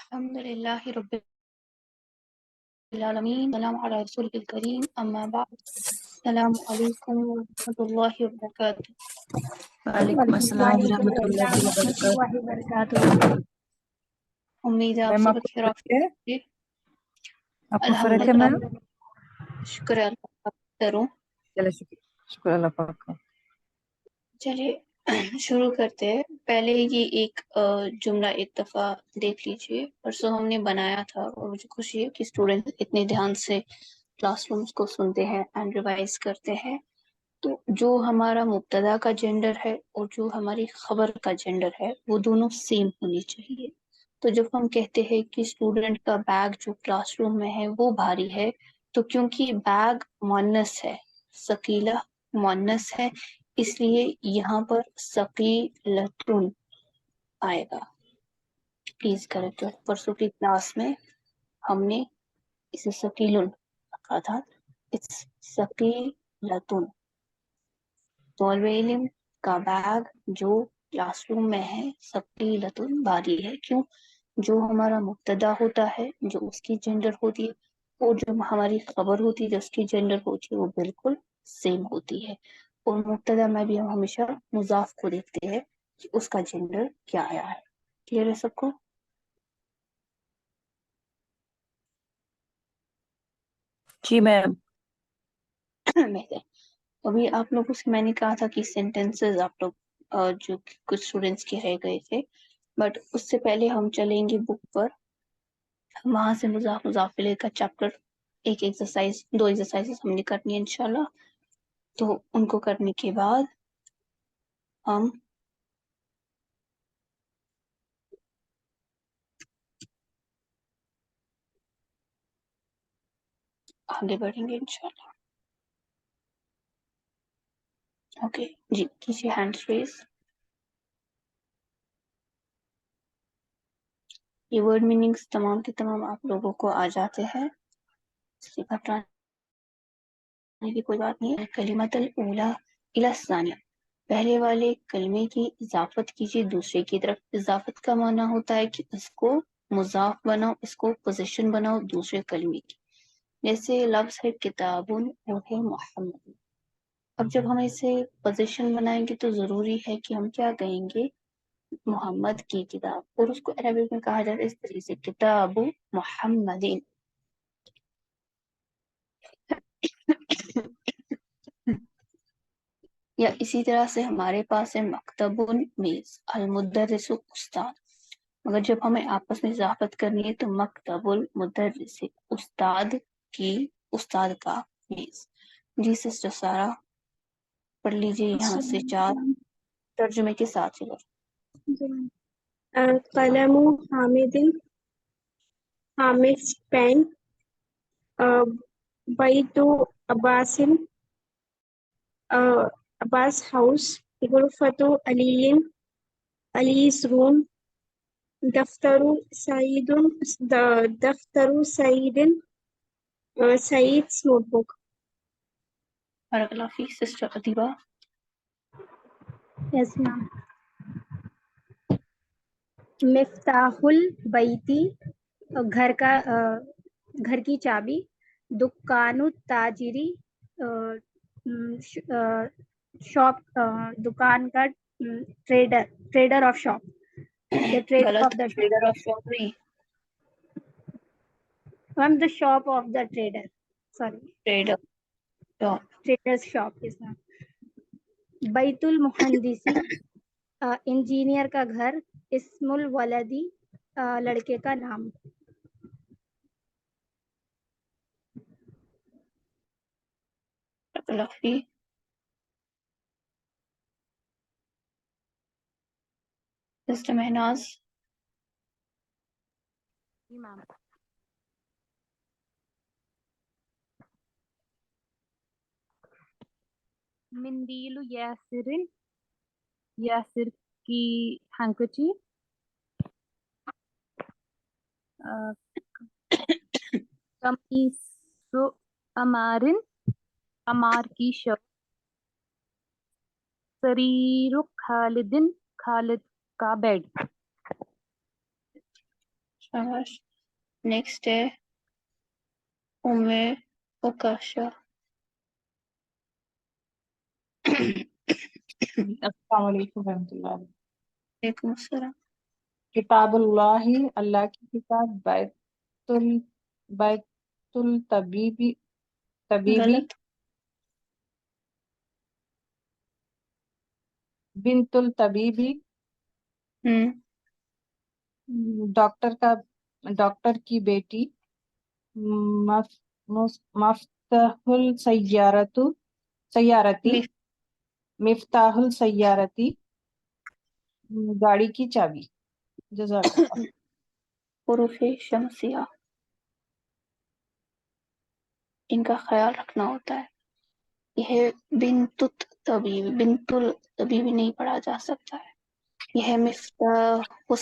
الحمد لله رب العالمين السلام على رسوله الكريم أما بعد السلام عليكم ورحمة الله وبركاته. وعلیکم السلام ورحمۃ اللہ وبرکاتہ. وبرکاتہ. امید ہے آپ میم سب آپ کو خیر فرق ہے؟ جی آپ کو فرق ہے میم؟ شکر اللہ کا کروں. چلے شکر اللہ پاک کا. چلیے شروع کرتے ہیں. پہلے یہ ایک جملہ ایک دفعہ دیکھ لیجیے. پرسوں ہم نے بنایا تھا اور مجھے خوشی ہے کہ اسٹوڈنٹ اتنے دھیان سے کلاس رومس کو سنتے ہیں اینڈ ریوائز کرتے ہیں. تو جو ہمارا مبتدا کا جینڈر ہے اور جو ہماری خبر کا جینڈر ہے وہ دونوں سیم ہونی چاہیے. تو جب ہم کہتے ہیں کہ اسٹوڈنٹ کا بیگ جو کلاس روم میں ہے وہ بھاری ہے، تو کیونکہ بیگ مؤنث ہے، ثقیلہ مؤنث ہے، اس لیے یہاں پر ثقیلۃن آئے گا. Please correct. پرسوں کی کلاس میں ہم نے اسے ثقیلن رکھا تھا، اٹس ثقیلۃن. طالب علم کا بیگ جو کلاس روم میں ہے ثقیلۃن بھاری ہے. کیوں؟ جو ہمارا مبتدا ہوتا ہے، جو اس کی جینڈر ہوتی ہے، اور جو ہماری خبر ہوتی ہے جو اس کی جینڈر ہوتی ہے وہ بالکل سیم ہوتی ہے. اور مبتدا میں بھی ہم ہمیشہ مضاف کو دیکھتے ہیں کہ اس کا جینڈر کیا آیا ہے. کلیئر ہے سب کو؟ جی میم. بہتر. ابھی آپ لوگوں سے میں نے کہا تھا کہ سینٹینسز آپ لوگ جو کچھ اسٹوڈینٹس کے رہ گئے تھے، بٹ اس سے پہلے ہم چلیں گے بک پر. وہاں سے مضاف الیہ کا چیپٹر ایک ایکسرسائز 2 ایکسرسائز ہم نے کرنی ہے انشاءاللہ. تو ان کو کرنے کے بعد ہم آگے بڑھیں گے انشاءاللہ. اوکے جی، کسی ہینڈ ریز. یہ ورڈ میننگز تمام کے تمام آپ لوگوں کو آ جاتے ہیں، اس لیے گھبرانے کی کوئی بات نہیں ہے. کلمۃ الاولی الی الثانیہ، پہلے والے کلمے کی اضافت کیجیے دوسرے کی طرف. اضافت کا معنی ہوتا ہے کہ اس کو مضاف بناؤ، اس کو پوزیشن بناؤ دوسرے کلمے کی. جیسے لفظ ہے کتاب اور ہے محمد. اب جب ہم اسے پوزیشن بنائیں گے تو ضروری ہے کہ ہم کیا کہیں گے؟ محمد کی کتاب. اور اس کو عربی میں کہا جاتا ہے اس طریقے سے کتاب محمدین. یا اسی طرح سے ہمارے پاس ہے مکتب میز، المدرس استاد. مگر جب ہمیں آپس میں اضافت کرنی ہے تو مکتب المدرس، استاد کی، استاد کا میز. جی سسٹر سارا پڑھ لیجیے یہاں سے 4 ترجمے کے ساتھ. قلم حامد، حامد پین. بیت عباس، عباس ہاؤس. غرفت علی، علی's room. دفتر سعید، دفتر سعید، سعید's notebook. بارک اللہ فیک. سسٹر ادیبہ. یس میم. مفتاح البیتی، گھر کی چابی. دکان التاجری، شاپ، دکان کا trader of shop. The trader غلط. of the trader of shop نہیں، ma'am, the shop of the trader. Sorry, trader shop. trader's shop is ma'am. بیت المہندسی، انجینئر کا گھر. اسم الولدی، لڑکے کا نام. بارک اللہ فیک. سسٹر مہناز. جی میم. مندیل یاسر، یاسر کی ہینکچی. قمیص امارن، امار کی شرٹ. سریر خالدن، خالد کا بیڈ. शाबाश। नेक्स्ट है उम्मे ओकाशा। अस्सलाम वालेकुम रहमतुल्लाह। वालेकुम अस्सलाम। किताबुल्लाही, अल्लाह की किताब, बैतुल बैतुल तबीबी तबीबी गलत। बिनतुल तबीबी, डॉक्टर की बेटी, मफ, मफ्ताहुल सैयारती, मिफ्ताहुल सैयारती, गाड़ी की चाबी। जज़ाकल्लाह। हुरूफ़े शमसिया, इनका ख्याल रखना होता है। यह बिनतुल तबीबी नहीं पढ़ा जा सकता है। यह मिफ्ताहुल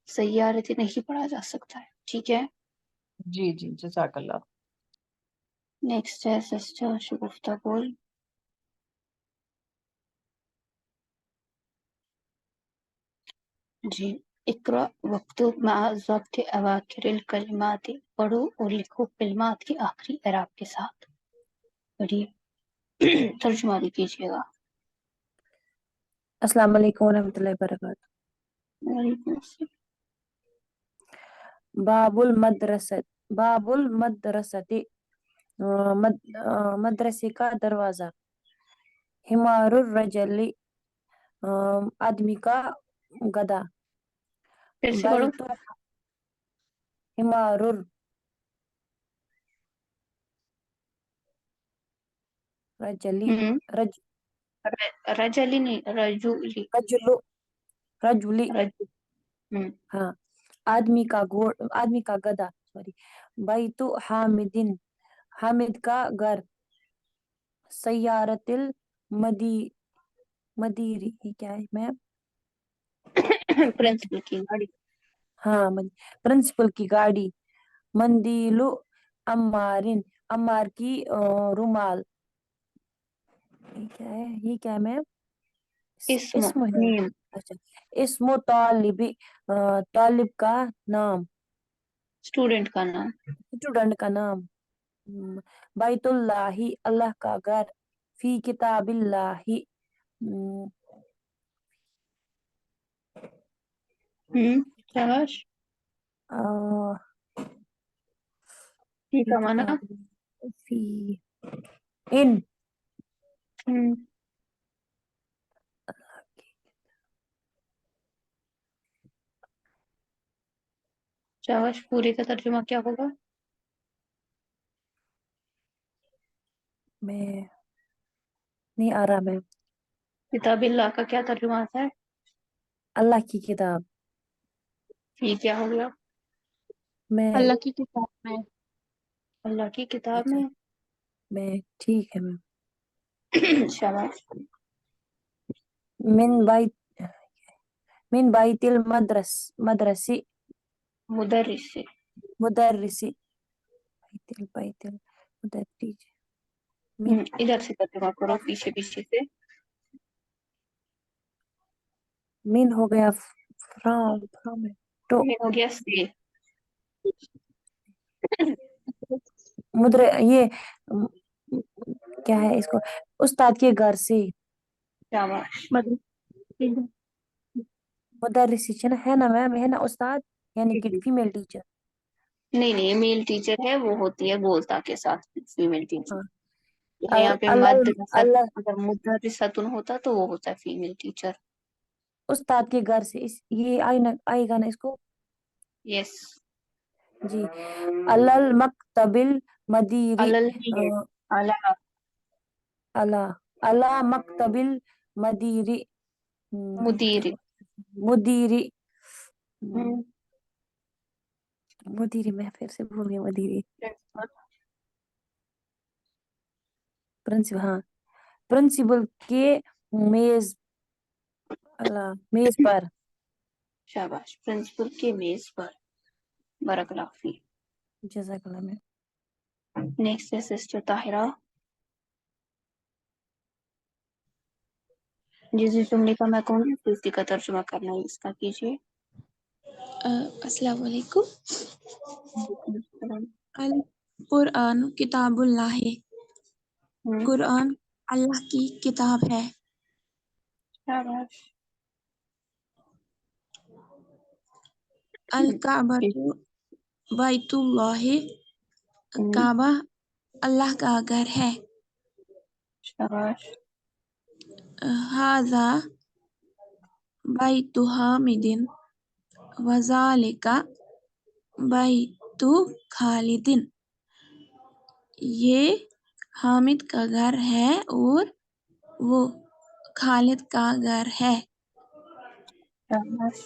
सैयारती नहीं पढ़ा जा सकता है। ठीक है। जी जी, जज़ाकल्लाह। नेक्स्ट है सिस्टर शगुफ्ता बोल। जी। इकरा वक्तुब मा ज़ब्त अवाखिरिल कलिमात, पढ़ो और लिखो कलिमात के आखिरी एराब के साथ। पढ़िए। तर्जुमा भी कीजिएगा। अस्सलाम वालेकुम रहमतुल्लाहि व बरकातहू। वालेकुम अस्सलाम। बाबुल मदरसती, मदरसे का दरवाजा। हिमारुर रजली, आदमी का गधा। फिर से पढ़ो। बैतुल हिमारुर रजली हम्म। रज रजली नहीं, रजुली। रजुलु रजुली रजु। हाँ, आदमी का गधा, सॉरी। बैतु हामिदिन, हामिद का घर। सैयारतिल मदी मदीरी, ये क्या है मैम? प्रिंसिपल की गाड़ी। हाँ, प्रिंसिपल की गाड़ी। मंदिलु अम्मारिन, अम्मार की रुमाल। ये क्या है मैम? इस्म इस्म है। नेम। अच्छा, इस्मु तालिबी, तालिब का नाम, स्टूडेंट का नाम। स्टूडेंट का नाम। बैतुल्लाही, अल्लाह का घर। फी किताबिल्लाही, शाबाश। अ, फी फी का माना। किताब फी इन हम्म। शाबाश। पूरे का तर्जुमा क्या होगा? में नहीं आ रहा मैम। किताबिल्लाह का क्या तर्जुमा आता है? अल्लाह की किताब फी क्या हो गया? में। अल्लाह की किताब में। अल्लाह की किताब अच्छा, में। में ठीक है मैम। शाबाश। मिन बाई मिन बाइतिल मदरसी मुदर्रिस से। मुदर्रिसी, बाइतिल बाइतिल मुदर्रिस। मिन इधर से तर्जुमा करो, पीछे पीछे से। मिन हो गया फ्रॉम है तो ये हो गया से। मुद्र ये क्या है इसको, उस्ताद के घर से। शाबाश। मदरसा। मुदर्रिसी है ना मैम, है ना उस्ताद, यानी कि फीमेल टीचर। नहीं नहीं, मेल टीचर है, वो होती है गोलता के साथ फीमेल टीचर। हाँ, है यहाँ पे अल्लाह मदरसत। अल्लाह अगर मुदर्रिसतुन होता तो वो होता है फीमेल टीचर। उस्ताद के घर से, इस ये आएगा ना इसको। यस। जी। अलल मकतबिल मदीरी, अलल नहीं है। अला। अला अला मकतबिल मदीरी, मुदीर। मुदीरी, हम्म। मुदीरी, मैं फिर से भूल गई मुदीरी। प्रिंसिपल, हाँ, प्रिंसिपल के मेज, अल्लाह मेज पर। शाबाश। प्रिंसिपल के मेज पर। बरकल्लाह फी। जज़ाकल्लाह में। नेक्स्ट है सिस्टर ताहिरा। जिस जुमले का मैं कहूँगी उसी का तर्जुमा करना है, इसका कीजिए। السلام علیکم. وعلیکم السلام. القرآن کتاب اللہ ہے. قرآن اللہ کی کتاب ہے. شاباش. الکعبۃ بیت اللہ. کعبہ اللہ کا گھر ہے. شاباش. ھذا بیت حامد وذالک بیت خالد. یہ حامد کا گھر ہے اور وہ خالد کا گھر ہے. شاباش.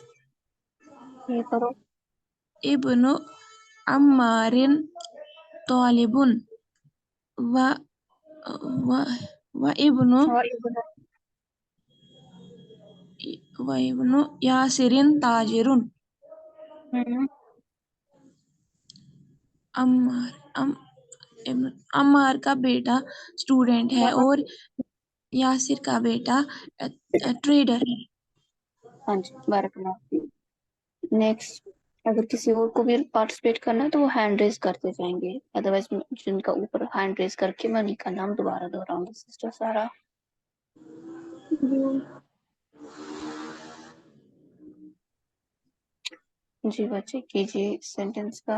یہ کرو. ابن عمار طالب و ابن یاسر تاجر. عمار کا بیٹا اسٹوڈنٹ ہے اور یاسر کا بیٹا ٹریڈر ہے. ہاں جی بارک اللہ فیک. نیکسٹ اگر کسی اور کو بھی پارٹیسپیٹ کرنا ہے تو وہ ہینڈ ریز کرتے جائیں گے. ادروائز جن کا اوپر ہینڈ ریز کر کے میں ان کا نام دوبارہ دہراؤں گی. سسٹر سارا. جی بچے کیجیے سینٹینس کا.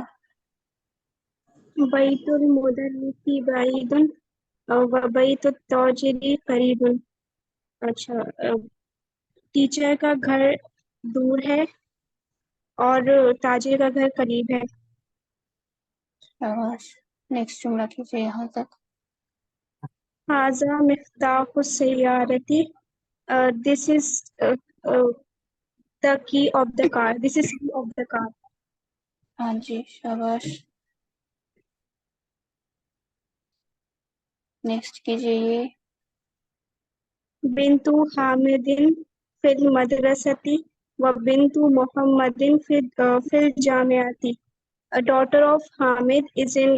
بیت المدرس بعید و بیت التاجر قریب. اچھا ٹیچر کا گھر دور ہے اور تاجر کا گھر قریب ہے. شاباش. نیکسٹ جملہ کیجیے یہاں تک. ھذا مفتاح السیارۃ. This is the key of the car. This is key of the car. ہاں جی شاباش. نیکسٹ کیجیے یہ. بنت حامد فی المدرسۃ و بنت محمد فی الجامعۃ. A daughter of Hamid is in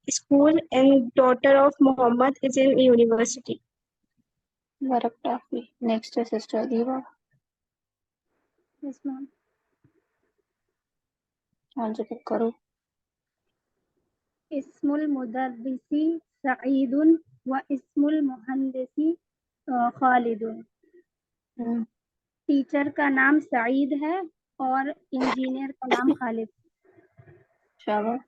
school and daughter of Muhammad is in university. بارک اللہ فیک. نیکسٹ ہے سسٹر دیوا. Yes, ma'am. ہاں جی کرو. اسم المدرس سعید و اسم المہندس خالد. ٹیچر کا نام سعید ہے اور انجینئر کا نام خالد. شاباش.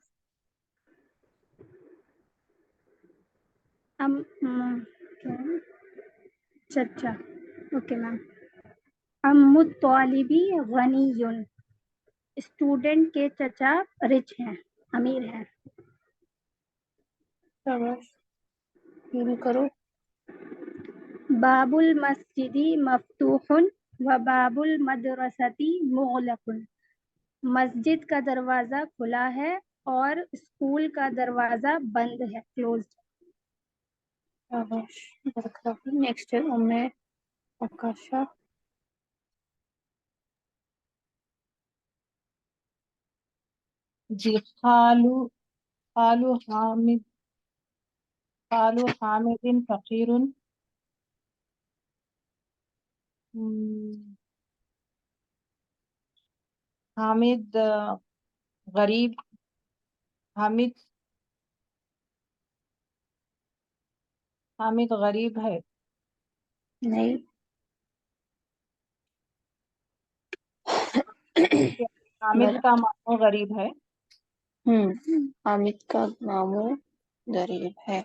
اچھا اوکے میم. ام الطالبی غنی. اسٹوڈنٹ کے چچا رچ ہیں، امیر ہیں. شاباش. یہ بھی کرو. باب المسجد مفتوح و باب المدرسۃ مغلق. مسجد کا دروازہ کھلا ہے اور اسکول کا دروازہ بند ہے، کلوزڈ. شاباش. بارک اللہ فیک. نیکسٹ ہے ام عکاشہ. جی خالو حامد فقیر. حامد غریب. حامد غریب ہے. نہیں. حامد کا معنی غریب ہے. حامد کا ماموں غریب ہے.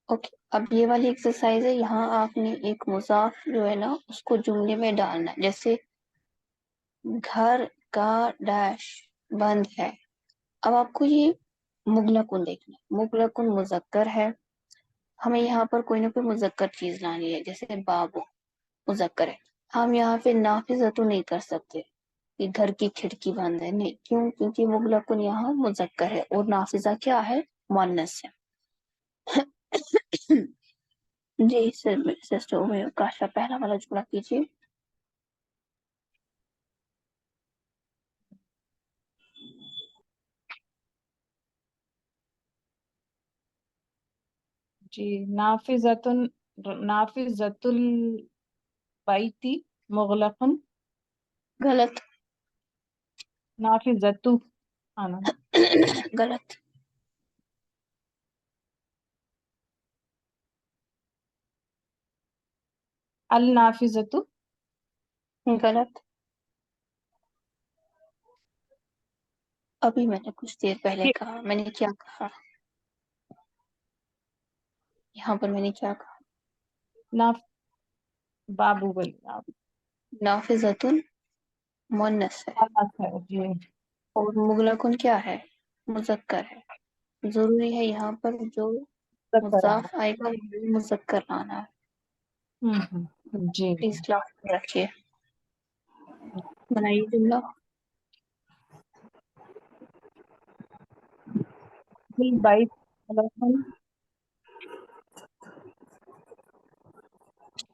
اوکے اب یہ والی ایکسرسائز ہے. یہاں آپ نے ایک مضاف جو ہے نا اس کو جملے میں ڈالنا ہے. جیسے گھر کا ڈیش بند ہے. اب آپ کو یہ مغلقن دیکھنا ہے. مغلقن مذکر ہے. ہمیں یہاں پر کوئی نہ کوئی مذکر چیز لانی ہے. جیسے بابو مذکر ہے. ہم یہاں پہ نافذہ تو نہیں کر سکتے کہ گھر کی کھڑکی بند ہے. نہیں. کیوں؟ کیونکہ مغلقن یہاں مذکر ہے اور نافذہ کیا ہے؟ مؤنث ہے. جی سسٹر کاشا پہلا والا جملہ کیجیے. جی نافذۃ नाफिज़तुल बैती मुग़लक़ुन, गलत। नाफिज़तु आना। गलत। अल नाफिज़तु, गलत। अभी मैंने कुछ देर पहले कहा, मैंने क्या कहा? यहाँ पर मैंने क्या कहा? नाफ बाबू बल नाफिज़तुन मुअन्नस है है जी। और मुगलकुन क्या है? मुज़क्कर है। जरूरी है यहाँ पर जो मुज़ाफ आएगा वो मुज़क्कर लाना है। जी। प्लीज क्लास में रखिए। बनाइए जुमला। फिल बैत मुग़लक़ुन,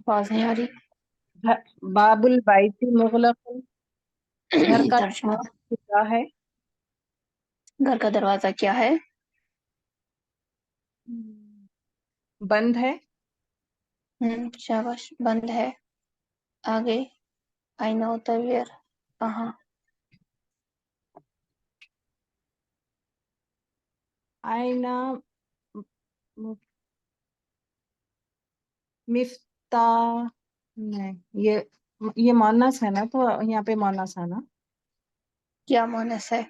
आवाज नहीं आ रही। बाबुल बैती मुग़लक़ुन, घर का तर्जुमा। क्या है? घर का दरवाजा क्या है? बंद है। शाबाश, बंद है। आगे आईना होता वेयर, कहाँ? आईना मिफ्ताह, नहीं, ये मोनस है ना, तो यहाँ पे मोनस है ना। क्या मोनस है?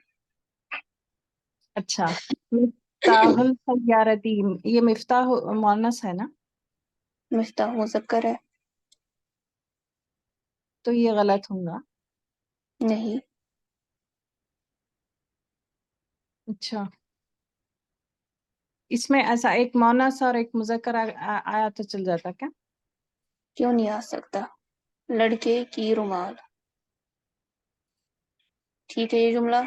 अच्छा, मिफ्ताहुल सय्यारती, ये मिफ्ताह मोनस है ना, मिफ्ताह मुज़क्कर है। तो ये गलत होगा। नहीं। अच्छा, इसमें ऐसा एक मोनस और एक मुज़क्कर आया तो चल जाता क्या? क्यों नहीं आ सकता? लड़के की रुमाल। ठीक है ये जुमला।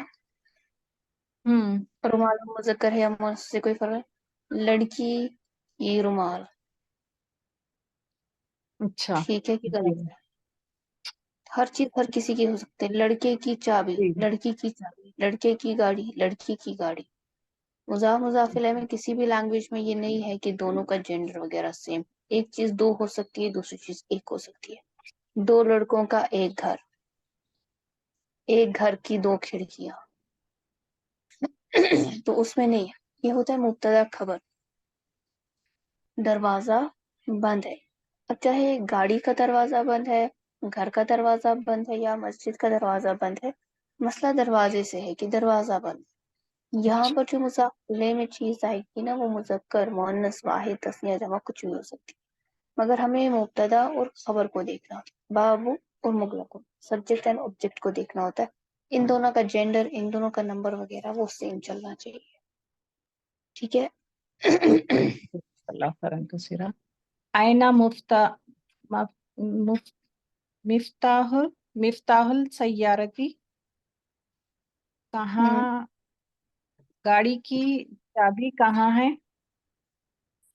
रुमाल मुज़क्कर है या मुअन्नस से कोई फर्क? लड़की की रुमाल। अच्छा ठीक है कि जी गलत है? हर चीज हर किसी की हो सकती है। लड़के की चाबी, जी लड़की की चाबी, लड़के की गाड़ी, लड़की की गाड़ी। मुजाफ मुजाफिले में किसी भी लैंग्वेज में ये नहीं है कि दोनों का जेंडर वगैरह सेम। एक चीज दो हो सकती है, दूसरी चीज एक हो सकती है। दो लड़कों का एक घर, एक घर की दो खिड़कियां। तो उसमें नहीं है। ये होता है मुब्तदा खबर। दरवाजा बंद है। अब चाहे गाड़ी का दरवाजा बंद है, घर का दरवाजा बंद है या मस्जिद का दरवाजा बंद है, मसला दरवाजे से है कि दरवाजा बंद। यहाँ पर जो मुसाफिले में चीज आएगी ना, वो मुज़क्कर, मुअन्नस, वाहिद, तस्निया, जमा कुछ भी हो सकती है। मगर हमें मुब्तदा और खबर को देखना होता है। बाबू और मुगलकुन, सब्जेक्ट एंड ऑब्जेक्ट को देखना होता है। इन दोनों का जेंडर, इन दोनों का नंबर वगैरह वो सेम चलना चाहिए। ठीक है। अल्लाह खैरन कसीरा। आईना मुफ्ता मुफ- मिफ्ताह मिफ्ताहुल सय्यारती, कहाँ गाड़ी की चाबी कहाँ है?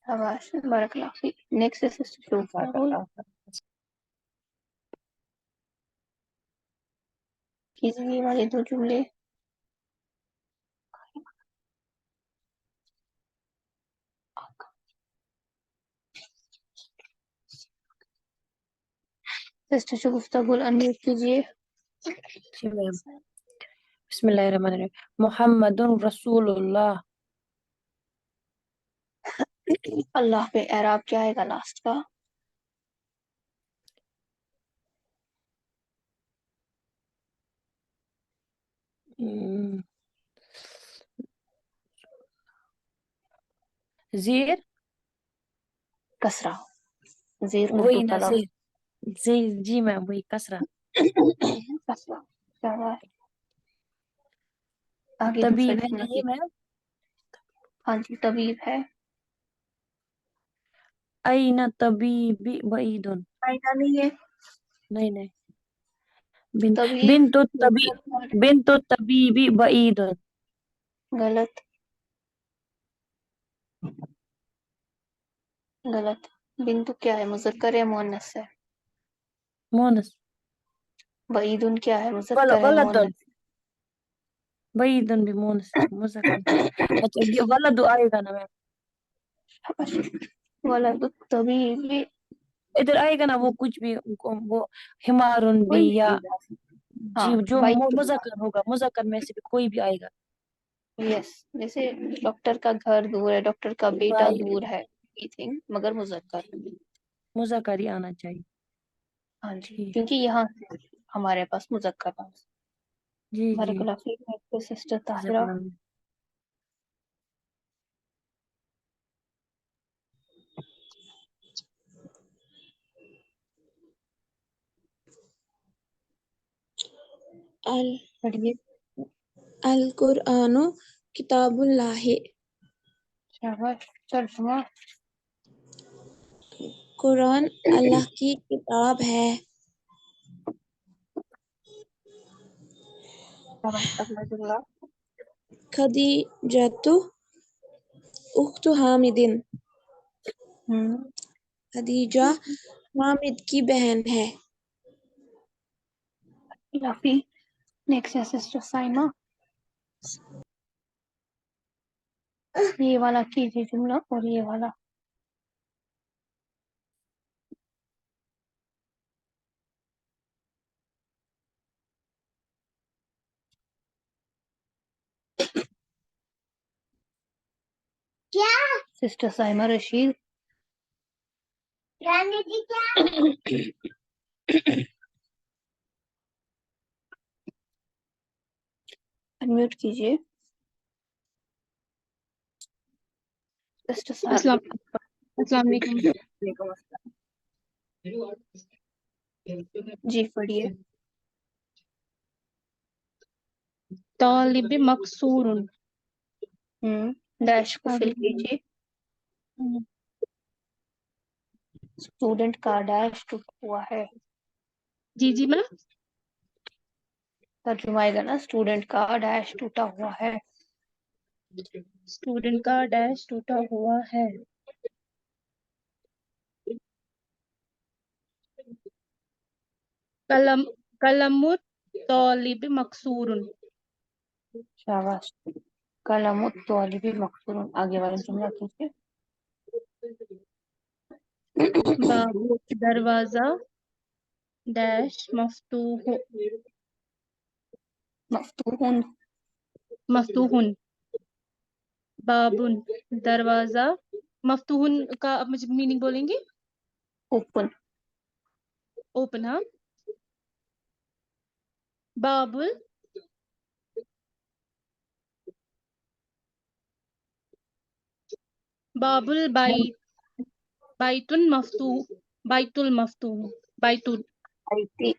शाबाश, बारकल्लाह फीक। नेक्स्ट is Shufta कीजिए वाले दो जुमले। सिस्टर शगुफ्ता गुल अनम्यूट कीजिए। जी मैम। बिस्मिल्लाहिर्रहमानिर्रहीम। मुहम्मदुन रसूलुल्लाह। अल्लाह पे एराब क्या आएगा लास्ट का? जीर, कसरा। जीर उर्दू वही का ना लफ्ज। जी जी मैम, वही कसरा। कसरा। शाबाश। आगे दूसरा तबीब है जुमला नहीं कीजिए। मैम। हाँ जी, तबीब है। अईना तबीबी बईदुन। आईना नहीं है। नहीं नहीं। बिन तबीब बिन तो तबी मुज़क्कर। बिन तो तबीबी बईदुन। गलत। गलत। बिंदु क्या है? मुज़क्कर है मुअन्नस है? मोनस। बईदुन क्या है? गलत मुज़क्कर है गलत। मुअन्नस? बईदुन भी मोनस मुजक्कर। अच्छा ये गलत आएगा ना मैम। शाबाश। वलद तभी भी इधर आएगा ना वो कुछ भी वो हिमारुन भी कोई भी या होगा। जी हाँ जो बाइक, मुजक्कर होगा, मुजक्कर में से भी कोई भी आएगा। यस, जैसे डॉक्टर का घर दूर है, डॉक्टर का बेटा भाई दूर है, थिंग मगर मुजक्कर। मुजक्कर ही आना चाहिए। हाँ जी, जी क्योंकि यहाँ से हमारे पास मुजक्कर पास। जी जी। बारकल्लाह फीक सिस्टर ताहिरा। जज़ाकल्लाह। अल पढ़िए। अल कुरानो किताबुल्लाहि। शाबाश। तर्जुमा। कुरान अल्लाह की किताब है। शाबाश। अगला जुमला। खदीजतु उख्तु हामिदिन। खदीजा हामिद की बहन है। लाफी। नेक्स्ट है सिस्टर साइमा। ये वाला कीजिए जुमला और ये वाला। क्या सिस्टर साइमा रशीद। अनम्यूट कीजिए सिस्टर साइमा। अस्सलाम वालेकुम। जी पढ़िए। तालिब मकसूरुन। डैश को फिल कीजिए। स्टूडेंट का डैश टूटा हुआ है। जी जी मैम। तर्जुमा आएगा ना, स्टूडेंट का डैश टूटा हुआ है। स्टूडेंट का डैश टूटा हुआ है। कलम कलमुत तालिब मकसूरुन। शाबाश। कलमुत तौलिबी मकसूरुन। आगे वाला जुमला कीजिए। बाबू दरवाजा डैश मफ्तूह मफ्तूहुन। मफ्तूहुन। बाबुन दरवाजा। मफ्तूहुन का आप मुझे मीनिंग बोलेंगे? ओपन। ओपन। हाँ। बाबुल बाबुल बाइत बाइतुन मफ्तूह बाइतुल मफ्तूह बाइतुल आईती।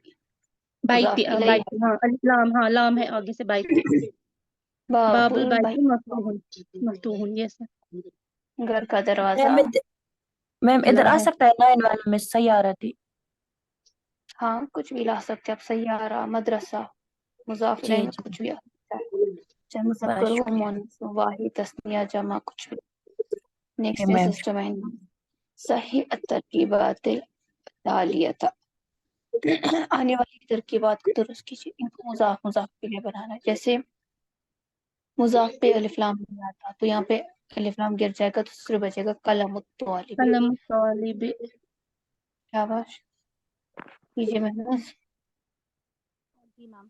बाइती मुजाफ इलैह। बाइती। हाँ अलिफ लाम। हाँ लाम है आगे से बाइत के। बाबुल बाबुल बाई। बाइतुल मफ्तूहुन। मफ्तूहुन यस। घर का दरवाजा मैम इधर खुला आ है। सकता है नाइन वाले में सैयारा थी। हाँ कुछ भी ला सकते हैं आप, सैयारा, मदरसा, मुजाफ इलैह जी में जी। कुछ भी आ सकता है, चाहे बस मुज़क्कर हो, शुक्रिया। मुअन्नस हो, वाहिद, तस्निया, जमा, कुछ भी। जी नेक्स्ट है मैम। सिस्टर महिंदा। सही तरकीबात तालियता। आने वाली तरकीबात को दुरुस्त कीजिए। इनको मुजाफ मुजाफ के लिए बनाना है। जैसे मुजाफ पे अलिफ लाम नहीं आता तो यहाँ पे अलिफ लाम गिर जाएगा तो सिर्फ बचेगा कलम तौलिबी। कलम तालिब। शाबाश। कीजिए मेहनत। जी मैम।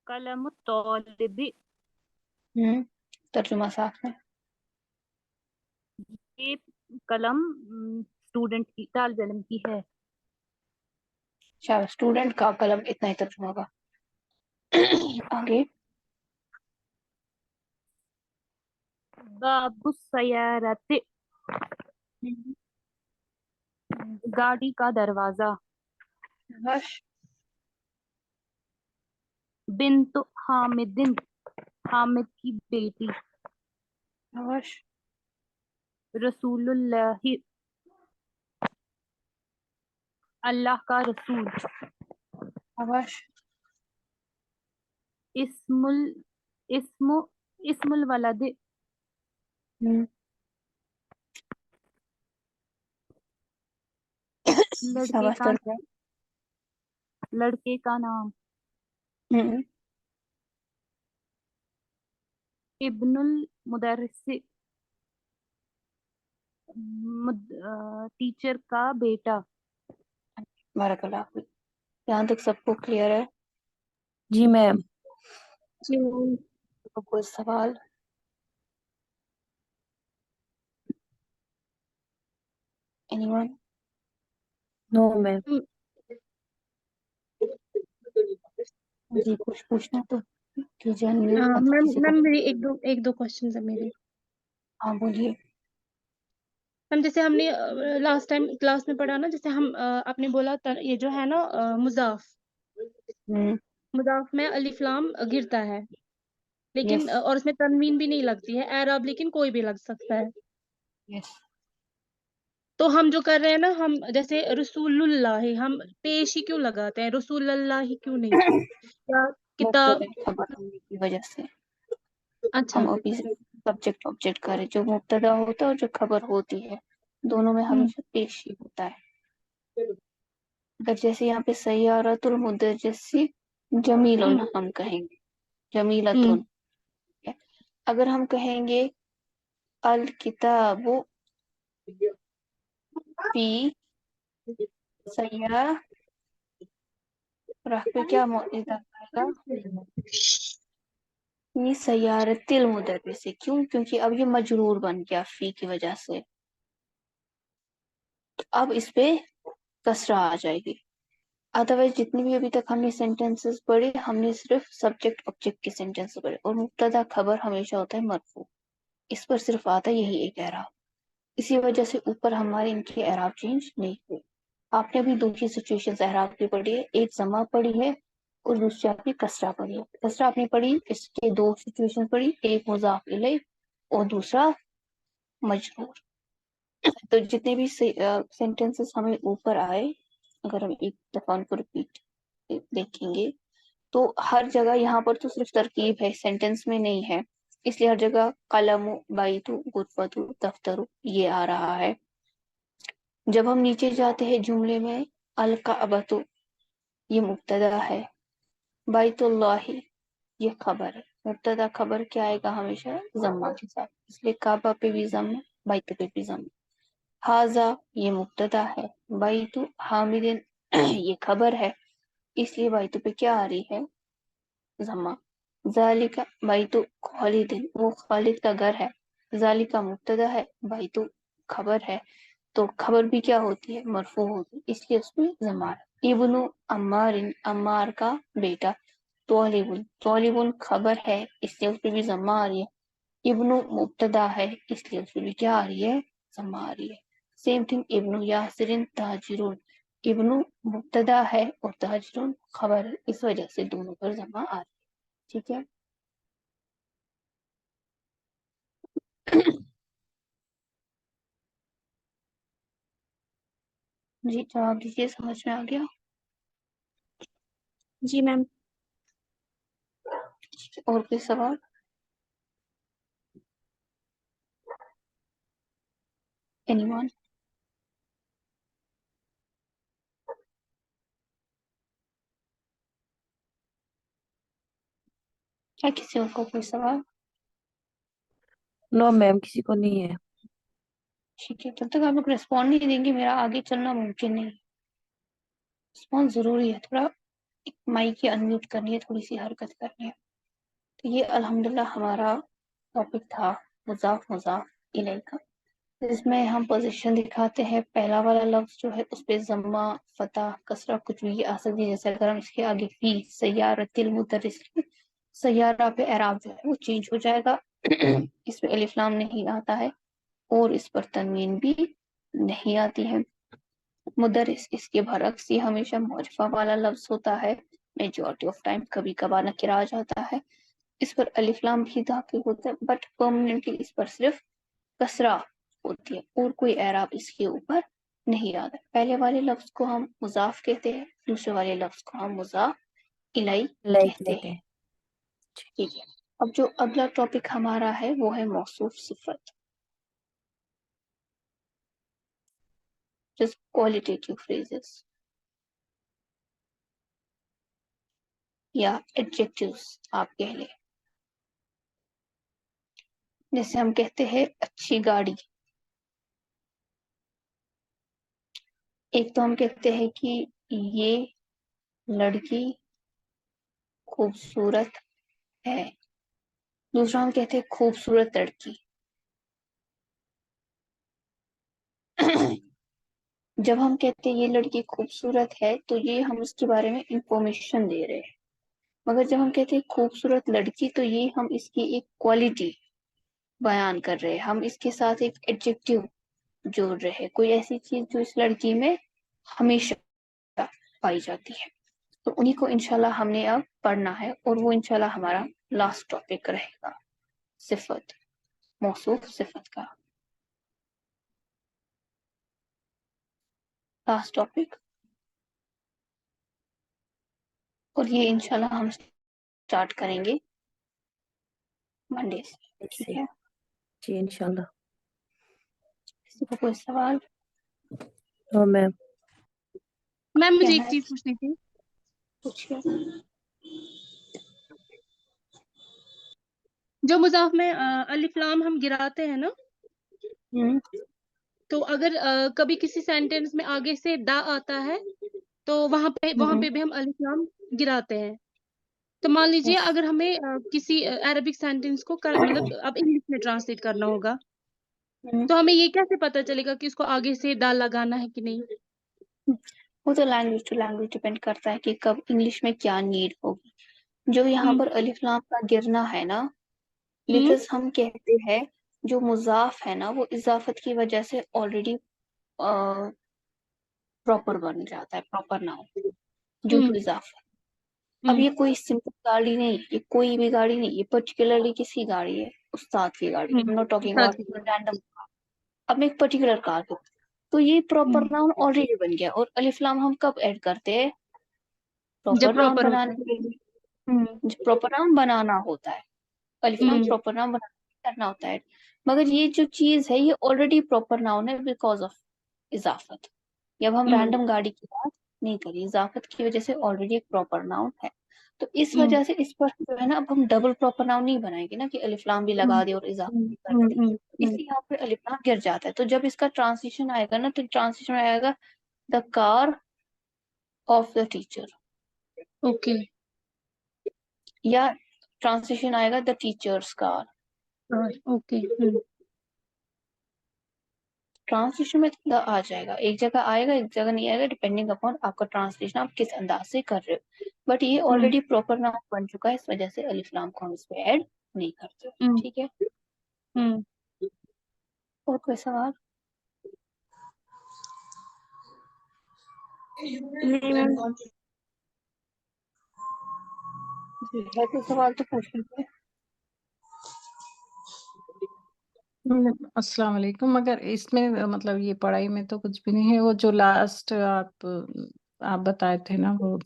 कलम तौलिब। तर्जुमा साफ है। ये कलम स्टूडेंट की, तालिब इल्म की है। शाबाश। स्टूडेंट का कलम, इतना ही तर्जुमा होगा। आगे। बाबु सयारत। गाड़ी का दरवाजा। शाबाश। बिन्त हामिदिन। हामिद की बेटी। शाबाश। रसूलुल्लाह। अल्लाह का रसूल। शाबाश। इस्मुल इस्मु इस्मुल वलद। लड़के शाबाश। का तर्जुमा। लड़के का नाम। इब्नुल मुदर्रिस। टीचर का बेटा। बारकल्लाह फीक। यहाँ तक सबको क्लियर है? जी मैम। जी मैम। तो कोई सवाल? एनीवन? No ma'am. जी कुछ पूछना तो कीजिए अनम्यूट, मतलब मैम किसी को। मैम मेरी एक दो क्वेश्चन है मेरे। हाँ बोलिए। मैम जैसे हमने लास्ट टाइम क्लास में पढ़ा ना, जैसे हम आपने बोला ये जो है ना मुजाफ, हम्म। मुजाफ में अलिफ लाम गिरता है, लेकिन यस और उसमें तनवीन भी नहीं लगती है, एराब लेकिन कोई भी लग सकता है। यस। तो हम जो कर रहे हैं ना, हम जैसे रसूलुल्लाह, हम पेश ही क्यों लगाते हैं, रसूलुल्लाह ही क्यों नहीं? या किताब? मुब्तदा खबर होने की वजह से अच्छा। हम अभी सब्जेक्ट ऑब्जेक्ट कर रहे, जो मुब्तदा होता है और जो खबर होती है, दोनों में हमेशा पेश ही होता है। अगर जैसे यहाँ पे सय्यारतुल मुदर्रिसी जमीलुन हम कहेंगे, जमीलतुन। अगर हम कहेंगे अल किताबु फी सय्यारह पे क्या इजाफा आएगा? फी सय्यारतिल मुदर्रिसी। क्यों? क्योंकि अब ये मजरूर बन गया फी की वजह से, तो अब इस पे कसरा आ जाएगी। अदरवाइज जितनी भी अभी तक हमने सेंटेंसेस पढ़े, हमने सिर्फ सब्जेक्ट ऑब्जेक्ट के सेंटेंस पढ़े, और मुब्तदा खबर हमेशा होता है मरफू, इस पर सिर्फ आता है यही एक एराब। इसी वजह से ऊपर हमारे इनके एराब चेंज नहीं हुए। आपने अभी दो ही सिचुएशन एराब की पढ़ी है, एक जमा पढ़ी है और दूसरी आपने कसरा पढ़ी है। कसरा आपने पढ़ी, इसके दो सिचुएशन पढ़ी, एक मुजाफ इलैह और दूसरा मजरूर। तो जितने भी सेंटेंसेस हमें ऊपर आए, अगर हम एक दफा उनको रिपीट देखेंगे, तो हर जगह यहाँ पर तो सिर्फ तरकीब है, सेंटेंस में नहीं है, इसलिए हर जगह कलमु बाइतु गुरफतु दफ्तरु ये आ रहा है। जब हम नीचे जाते हैं जुमले में, अल काबतु ये मुब्तदा है, बैतुल्लाही ये खबर है। मुब्तदा खबर क्या आएगा? हमेशा जम्मा के साथ, इसलिए काबा पे भी जम्मा, बैत पे भी जम्मा। हाजा ये मुब्तदा है, बैतु हामिदिन ये खबर है, इसलिए बैतु पे क्या आ रही है? जमा। जालिका बैतु खालिदिन वो खालिद का घर है, जालिका मुब्तदा है, बैतु खबर है, तो खबर भी क्या होती है? मरफू होती है, इसलिए उसमें जमा है। इब्नु अम्मारिन अम्मार का बेटा, तौलिबुन तौलिबुन खबर है, इसलिए उसमें भी जमा आ रही है। इब्नु मुब्तदा है, इसलिए उसमें भी क्या आ रही है? जमा आ रही है। सेम थिंग इब्नु यासिरिन ताजिरुन, इब्नु मुब्तदा है और ताजिरुन खबर है, इस वजह से दोनों पर जमा आ रही है। ठीक है। जी जवाब दीजिए, समझ में आ गया? जी मैम। और कोई सवाल? एनीवन? क्या किसी और को कोई सवाल? नो मैम, किसी को नहीं है। ठीक है, जब तक आप लोग रिस्पॉन्ड नहीं देंगे मेरा आगे चलना मुमकिन नहीं। रिस्पॉन्स जरूरी है, थोड़ा माइक की अनम्यूट करनी है, थोड़ी सी हरकत करनी है। तो ये अल्हम्दुलिल्लाह हमारा टॉपिक था मुजाफ मुजाफ इलैह का, जिसमें हम पोजीशन दिखाते हैं। पहला वाला लफ्ज जो है उस पे जम्मा फतह कसरा कुछ भी आ सकती है। जैसे अगर हम इसके आगे फी सय्यारतिल मुदर्रिस, सय्यारा पे एराब जो है वो चेंज हो जाएगा इसमें अलिफ लाम नहीं आता है और इस पर तनवीन भी नहीं आती है। मुदर्रिस इसके बरक्स ये हमेशा मौरिफा वाला लफ्ज होता है, मेजॉरिटी ऑफ टाइम, कभी कभार नकिरा आ जाता है, इस पर अलिफ लाम भी दाखिल होता है, बट परमानेंटली इस पर सिर्फ कसरा होती है और कोई एराब इसके ऊपर नहीं आता। पहले वाले लफ्ज को हम मुजाफ कहते हैं, दूसरे वाले लफ्ज को हम मुजाफ इलैह लाइक कहते लेते हैं। हैं। ठीक है। अब जो अगला टॉपिक हमारा है वो है मौसूफ सिफत, just qualitative phrases या adjectives आप कह लें। जैसे हम कहते हैं अच्छी गाड़ी, ایک تو ہم کہتے ہیں کہ یہ لڑکی خوبصورت ہے، دوسرا ہم کہتے ہیں خوبصورت لڑکی. جب ہم کہتے ہیں یہ لڑکی خوبصورت ہے تو یہ ہم اس کے بارے میں انفارمیشن دے رہے ہیں، مگر جب ہم کہتے ہیں خوبصورت لڑکی تو یہ ہم اس کی ایک کوالٹی بیان کر رہے ہیں، ہم اس کے ساتھ ایک ایڈجیکٹیو جوڑ رہے ہیں، کوئی ایسی چیز جو اس لڑکی میں ہمیشہ پائی جاتی ہے. تو انہی کو انشاءاللہ ہم نے اب پڑھنا ہے، اور وہ انشاءاللہ ہمارا لاسٹ ٹاپک رہے گا، صفت، موصوف صفت کا لاسٹ ٹاپک. اور یہ انشاءاللہ ہم اسٹارٹ کریں گے منڈے سے. ٹھیک ہے، جی انشاءاللہ. کسی کو کوئی سوال اور میم میم مجھے ایک کہنا ہے؟ چیز پوچھنی تھی. پوچھیے. جو مضاف میں الف لام ہم گراتے ہیں نا، تو اگر کبھی کسی سینٹینس میں آگے سے دا آتا ہے تو وہاں پہ بھی ہم الف لام گراتے ہیں. تو مان لیجیے اگر ہمیں کسی عربک سینٹینس کو مطلب اب انگلش میں ٹرانسلیٹ کرنا ہوگا، تو ہمیں یہ کیسے پتہ چلے گا کہ اس کو آگے سے دا لگانا ہے کہ نہیں؟ وہ تو لینگویج ٹو لینگویج ڈپینڈ کرتا ہے کہ کب انگلش میں کیا نیڈ ہوگی. جو یہاں پر الف لام کا گرنا ہے نا، بیکاز ہم کہتے ہیں جو مضاف ہے نا وہ اضافت کی وجہ سے آلریڈی پراپر بن جاتا ہے، پراپر ناؤن ڈیو ٹو اضافت. اب یہ کوئی سمپل گاڑی نہیں، یہ کوئی بھی گاڑی نہیں، یہ پرٹیکولرلی کسی گاڑی ہے، استاد کی گاڑی. Not talking about random. اب میں ایک پرٹیکولر کار کو، تو یہ پراپر ناؤن آلریڈی بن گیا. اور الف لام ہم کب ایڈ کرتے ہیں؟ جب پراپر ناؤن پراپر ہوتا بنانے کے لیے. پراپر ناؤن بنانا ہوتا ہے، الف لام پراپر ناؤن بنانا کرنا ہوتا ہے. مگر یہ جو چیز ہے یہ آلریڈی پراپر ناؤن ہے بیکاز آف اضافت. جب ہم رینڈم گاڑی کی بات نہیں کری، اضافت کی وجہ سے آلریڈی ایک پراپر ناؤن ہے. تو اس وجہ سے اس پر جو ہے نا اب ہم ڈبل پراپر ناؤن نہیں بنائیں گے نا کہ الف لام بھی لگا دے اور اضافت بھی کر دے. اس لیے یہاں پہ الف لام گر جاتا ہے. تو جب اس کا ٹرانسلیشن آئے گا نا تو ٹرانسلیشن آئے گا the car of the teacher, okay. یا ٹرانسلیشن آئے گا the teacher's car. Okay. Translation میں دا آ جائے گا، ایک جگہ آئے گا ایک جگہ نہیں آئے گا، ڈیپینڈنگ اپون آپ کا ٹرانسلیشن آپ کس انداز سے کر رہے ہو. بٹ یہ آلریڈی پراپر نام بن چکا ہے، اس وجہ سے الف لام کو ہم اس پہ ایڈ نہیں کرتے. ٹھیک ہے، اور کوئی سوال؟ نہیں میم. جی ہے کوئی سوال تو پوچھ لیجیے. السلام علیکم. مگر اس میں مطلب یہ پڑھائی میں تو کچھ بھی نہیں ہے. وہ جو لاسٹ آپ بتائے تھے نا، وہ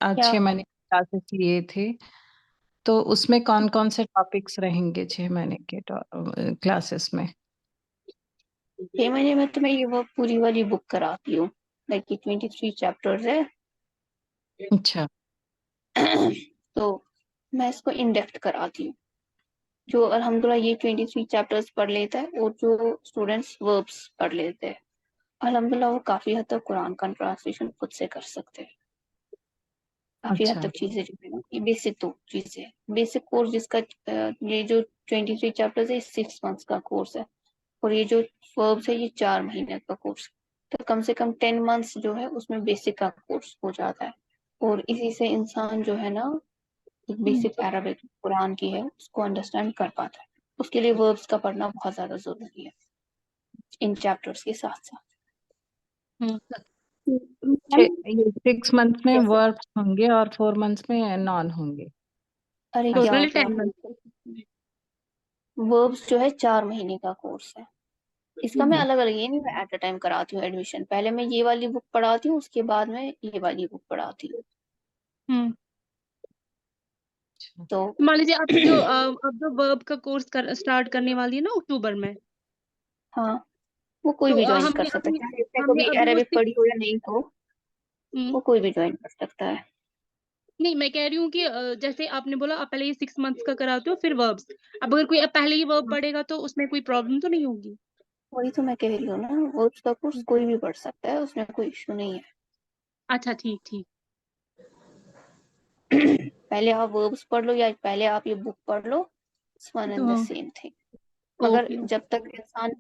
آج 6 مہینے کلاسز لیے تھے، تو اس میں کون کون سے ٹاپکس رہیں گے 6 مہینے کے کلاسز میں؟ 6 مہینے میں تو میں یہ وہ پوری والی بک کراتی ہوں، لائک 23 چیپٹرز ہے. اچھا. تو میں اس کو ان ڈیپتھ کراتی ہوں. جو الحمدللہ یہ 23 چیپٹرز پڑھ لیتا ہے اور جو اسٹوڈینٹس وربس پڑھ لیتے ہیں الحمدللہ وہ کافی حد تک قرآن کا ٹرانسلیشن خود سے کر سکتے ہیں. کافی حد اچھا. تک چیزیں جو ہے نا یہ بیسک تو چیزیں، بیسک کورس جس کا یہ جو 23 چیپٹرز ہے 6 months کا کورس ہے، اور یہ جو وربس ہے یہ 4 مہینے کا کورس. تو کم سے کم 10 months جو ہے اس میں بیسک کا کورس ہو جاتا ہے. اور اسی سے انسان جو ہے نا ایک بیسک عربک قرآن کی ہے اس کو انڈرسٹینڈ کر پاتا ہے. اس کے لیے وربس کا پڑھنا بہت زیادہ ضروری ہے ان چیپٹرز کے ساتھ ساتھ. 6 months میں وربس ہوں گے اور 4 months میں نان ہوں گے. ارے کیا ٹوٹل ہوتا 10 ہے، months. وربس جو ہے 4 مہینے کا کورس ہے. اس کا میں الگ الگ یہ نہیں میں ایٹ اے ٹائم کراتی ہوں ایڈمیشن. پہلے میں یہ والی بک پڑھاتی ہوں، اس کے بعد میں یہ والی بک پڑھاتی ہوں. تو مان لیجیے اب جو ورب کا کورس اسٹارٹ کرنے والی ہے نا اکتوبر میں، ہاں وہ کوئی تو بھی جوائن ہم کر نے سکتا ہے، ابھی چاہے اس نے کبھی وہ عربک پڑھی ہو یا نہیں ہو، وہ کوئی بھی جوائن کر سکتا ہے. نہیں میں کہہ رہی ہوں کہ جیسے آپ نے بولا آپ پہلے یہ 6 months کا کراتے ہو پھر وربس، اب اگر کوئی پہلے ہی ورب پڑھے گا تو اس میں کوئی پرابلم تو نہیں ہوگی؟ वही तो मैं कह रही हूँ ना, वर्ब्स का कोर्स कोई भी पढ़ सकता है, उसमें कोई इशू नहीं है। अच्छा ठीक ठीक। पहले आप वर्ब्स पढ़ लो या पहले आप ये बुक पढ़ लो, इट्स वन एंड द तो सेम थिंग। मगर ओके जब तक इंसान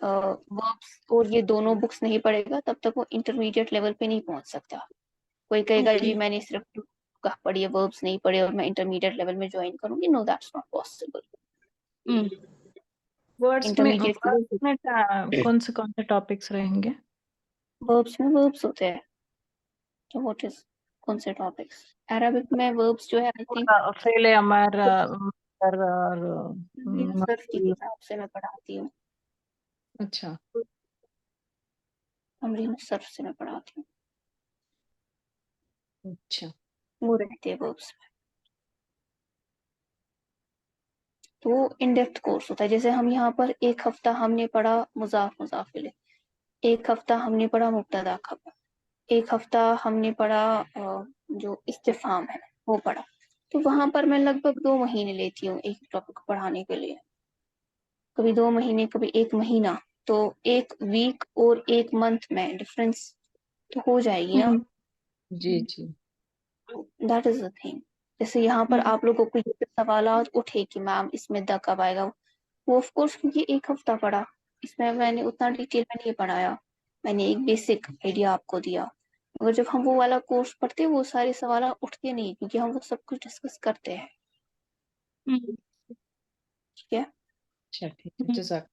वर्ब्स और ये दोनों बुक्स नहीं पढ़ेगा तब तक वो इंटरमीडिएट लेवल पे नहीं पहुंच सकता। कोई कहेगा जी मैंने सिर्फ बुक पढ़ी है, वर्ब्स नहीं पढ़े और मैं इंटरमीडिएट लेवल में ज्वाइन करूंगी, no that's not possible. Words में इंटरमीडिएट कौन से टॉपिक्स रहेंगे? वर्ब्स में वर्ब्स होते हैं, तो व्हाट इज कौन से टॉपिक्स? अरबिक में वर्ब्स जो है आई थिंक फेल अमर और सर्फ की किताब से मैं पढ़ाती हूँ, अच्छा अमरीन सर्फ से मैं पढ़ाती हूँ, अच्छा वो रहते हैं वर्ब्स में। तो इन डेप्थ कोर्स होता है। जैसे हम यहाँ पर एक हफ्ता हमने पढ़ा मुजाफ मुजाफ इलैह, एक हफ्ता हमने पढ़ा मुब्तदा खबर, एक हफ्ता हमने पढ़ा जो इस्तिफाम है वो पढ़ा। तो वहां पर मैं लगभग 2 महीने लेती हूँ एक टॉपिक पढ़ाने के लिए, कभी 2 महीने कभी 1 महीना, तो 1 वीक और 1 मंथ में डिफरेंस तो हो जाएगी ना। जी जी दैट इज द थिंग। जैसे यहाँ पर आप लोगों को ये सवाल उठे कि मैम इसमें द कब आएगा, वो ऑफ कोर्स क्योंकि एक हफ्ता पढ़ा, इसमें मैंने उतना डिटेल में नहीं पढ़ाया, मैंने एक बेसिक आइडिया आपको दिया। मगर जब हम वो वाला कोर्स पढ़ते हैं वो सारे सवाल उठते नहीं, क्योंकि हम वो सब कुछ डिस्कस करते हैं। ठीक है, अच्छा ठीक है जज़ाक।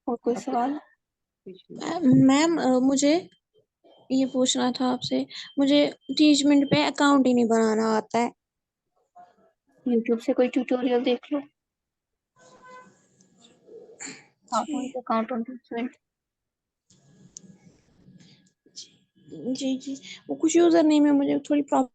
और कोई सवाल? मैम मुझे ये पूछना था आपसे, मुझे टीचमेंट पे अकाउंट ही नहीं बनाना आता है। यूट्यूब से कोई ट्यूटोरियल देख लो। Account on Teachmint. जी जी, वो कुछ यूजर नेम है, मुझे थोड़ी प्रॉब्लम